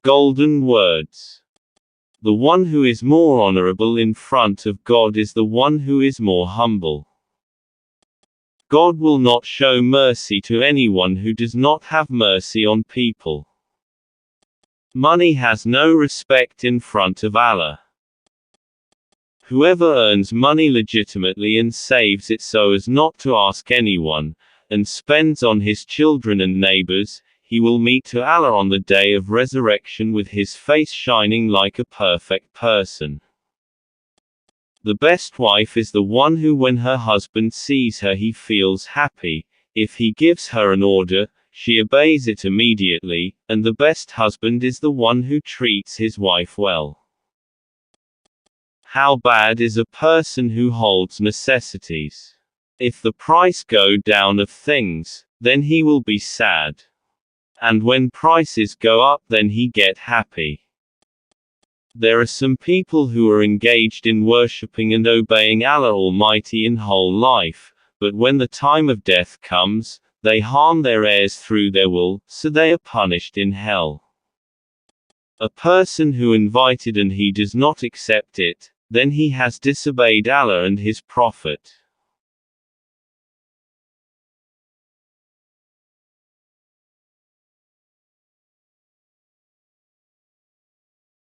Golden words. The one who is more honorable in front of God is the one who is more humble. God will not show mercy to anyone who does not have mercy on people. Money has no respect in front of Allah. Whoever earns money legitimately and saves it so as not to ask anyone, and spends on his children and neighbors, he will meet to Allah on the day of resurrection with his face shining like a perfect person. The best wife is the one who, when her husband sees her, he feels happy. If he gives her an order, she obeys it immediately, and the best husband is the one who treats his wife well. How bad is a person who holds necessities? If the price go down of things, then he will be sad. And when prices go up, then he get happy. There are some people who are engaged in worshipping and obeying Allah Almighty in whole life, but when the time of death comes, they harm their heirs through their will, so they are punished in hell. A person who invited and he does not accept it, then he has disobeyed Allah and his Prophet.